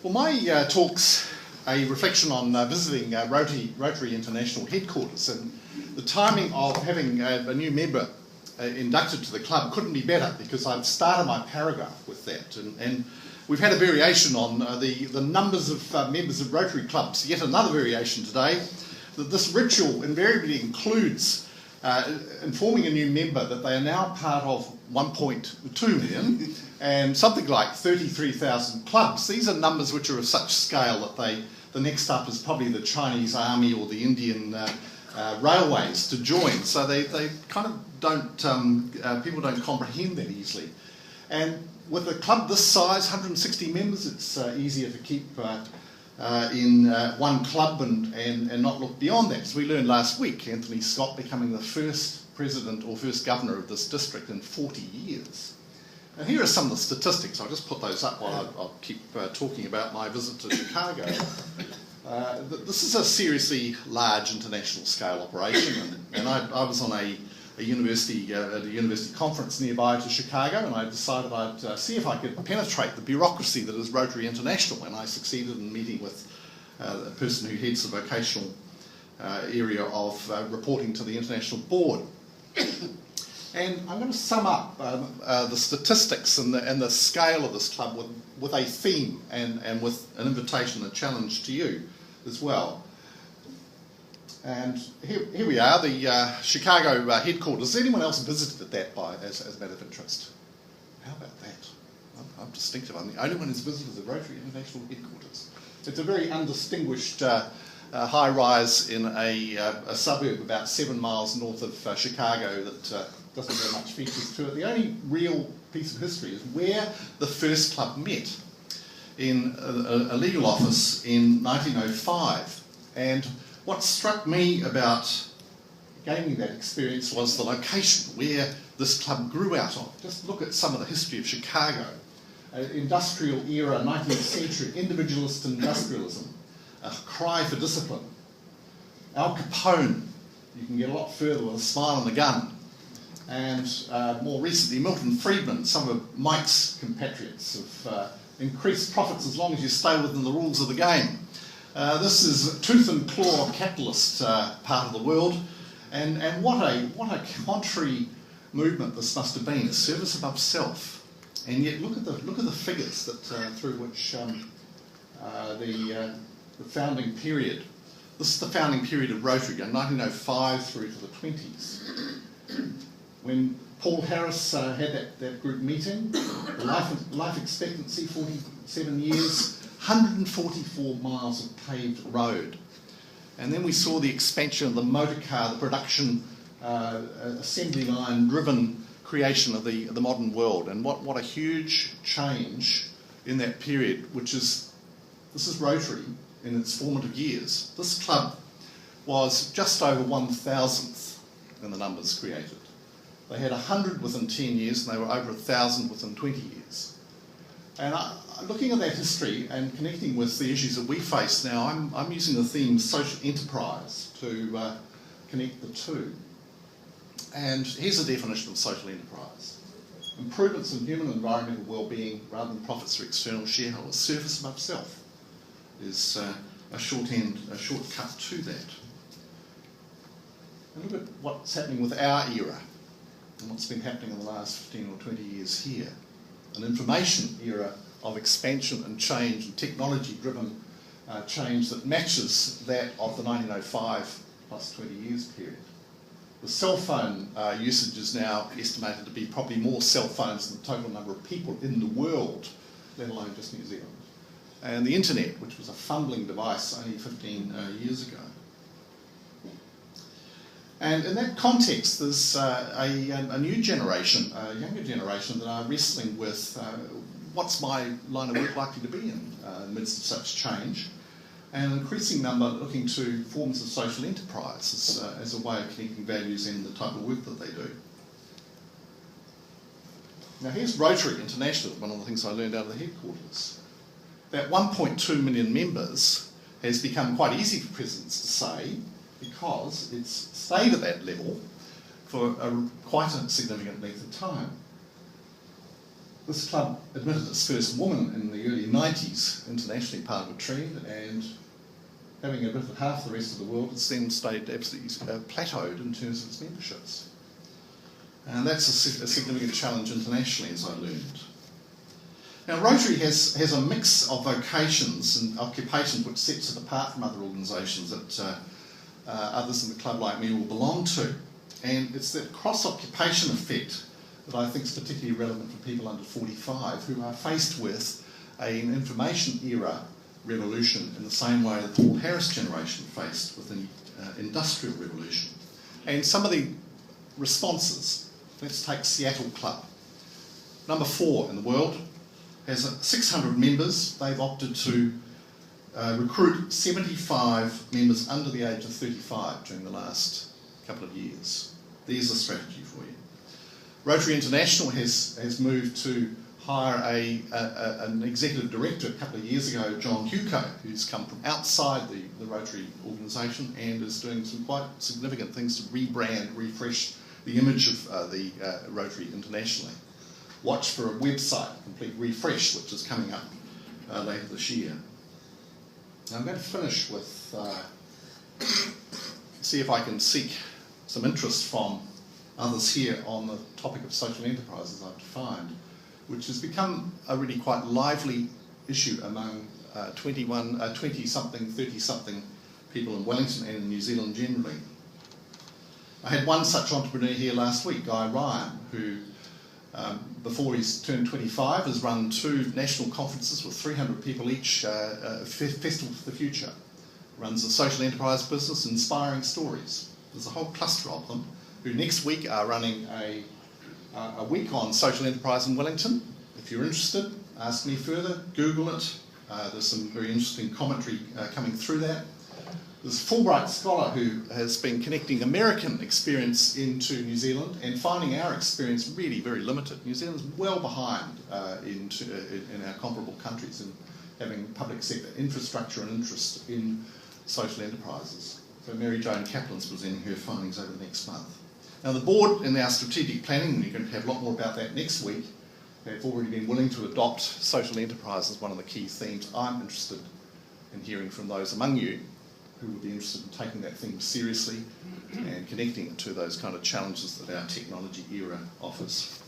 Well, my talk's a reflection on visiting Rotary International headquarters, and the timing of having a new member inducted to the club couldn't be better, because I've started my paragraph with that, and we've had a variation on the numbers of members of Rotary clubs. Yet another variation today, that this ritual invariably includes informing a new member that they are now part of 1.2 million and something like 33,000 clubs. These are numbers which are of such scale that the next up is probably the Chinese army or the Indian railways to join. So they kind of don't, people don't comprehend that easily. And with a club this size, 160 members, it's easier to keep in one club and not look beyond that. As we learned last week, Anthony Scott becoming the first president or first governor of this district in 40 years. And here are some of the statistics. I'll just put those up while I'll keep talking about my visit to Chicago. This is a seriously large international scale operation, and I was on at a university conference nearby to Chicago, and I decided I'd see if I could penetrate the bureaucracy that is Rotary International, and I succeeded in meeting with a person who heads the vocational area of reporting to the international board. And I'm going to sum up the statistics and the scale of this club with a theme and with an invitation, a challenge to you as well. And here we are, the Chicago headquarters. Has anyone else visited that as a matter of interest? How about that? I'm distinctive. I'm the only one who's visited the Rotary International headquarters. It's a very undistinguished high-rise in a suburb about 7 miles north of Chicago that doesn't have much features to it. The only real piece of history is where the first club met, in a legal office in 1905. And what struck me about gaining that experience was the location where this club grew out of. Just look at some of the history of Chicago. Industrial era, 19th century, individualist industrialism, a cry for discipline. Al Capone, you can get a lot further with a smile and a gun. And more recently, Milton Friedman, some of Mike's compatriots, of increased profits as long as you stay within the rules of the game. This is tooth and claw capitalist part of the world, and what a contrary movement this must have been, a service above self. And yet look at the figures that through which the founding period. This is the founding period of Rotary, 1905 through to the 20s. When Paul Harris had that group meeting, the life expectancy, 47 years, 144 miles of paved road. And then we saw the expansion of the motor car, the production assembly line driven creation of the modern world. And what a huge change in that period, this is Rotary in its formative years. This club was just over 1,000th in the numbers created. They had 100 within 10 years, and they were over 1,000 within 20 years. And looking at that history and connecting with the issues that we face now, I'm using the theme social enterprise to connect the two. And here's the definition of social enterprise. Improvements in human and environmental well-being rather than profits for external shareholders. Service above self is a shortcut to that. And look at what's happening with our era and what's been happening in the last 15 or 20 years here. An information era of expansion and change and technology-driven change that matches that of the 1905 plus 20 years period. The cell phone usage is now estimated to be probably more cell phones than the total number of people in the world, let alone just New Zealand. And the internet, which was a fumbling device only 15 years ago. And in that context, there's a new generation, a younger generation that are wrestling with what's my line of work likely to be in the midst of such change, and an increasing number looking to forms of social enterprise as a way of connecting values in the type of work that they do. Now here's Rotary International, one of the things I learned out of the headquarters. That 1.2 million members has become quite easy for presidents to say, because it's stayed at that level for quite a significant length of time. This club admitted its first woman in the early 90s, internationally part of a trend, and having admitted half the rest of the world, it's then stayed absolutely plateaued in terms of its memberships. And that's a significant challenge internationally, as I learned. Now, Rotary has a mix of vocations and occupations which sets it apart from other organisations that others in the club like me will belong to. And it's that cross-occupation effect that I think is particularly relevant for people under 45 who are faced with an information era revolution in the same way that the Paul Harris generation faced with the industrial revolution. And some of the responses, let's take Seattle Club. Number 4 in the world, has 600 members. They've opted to recruit 75 members under the age of 35 during the last couple of years. There's a strategy for you. Rotary International has moved to hire an executive director a couple of years ago, John Huco, who's come from outside the Rotary organisation and is doing some quite significant things to rebrand, refresh the image of the Rotary internationally. Watch for a website complete refresh, which is coming up later this year. Now I'm going to finish with, see if I can seek some interest from others here on the topic of social enterprise as I've defined, which has become a really quite lively issue among 20-something, 30-something people in Wellington and in New Zealand generally. I had one such entrepreneur here last week, Guy Ryan, who before he's turned 25 has run 2 national conferences with 300 people each, Festival for the Future. Runs a social enterprise business, Inspiring Stories. There's a whole cluster of them who next week are running a week on social enterprise in Wellington. If you're interested, ask me further, Google it. There's some very interesting commentary coming through that. There's a Fulbright scholar who has been connecting American experience into New Zealand and finding our experience really very limited. New Zealand's well behind in our comparable countries in having public sector infrastructure and interest in social enterprises. So Mary Joan Kaplan's presenting her findings over the next month. Now the board in our strategic planning, and you're going to have a lot more about that next week, they've already been willing to adopt social enterprise as one of the key themes. I'm interested in hearing from those among you who would be interested in taking that theme seriously and connecting it to those kind of challenges that our technology era offers.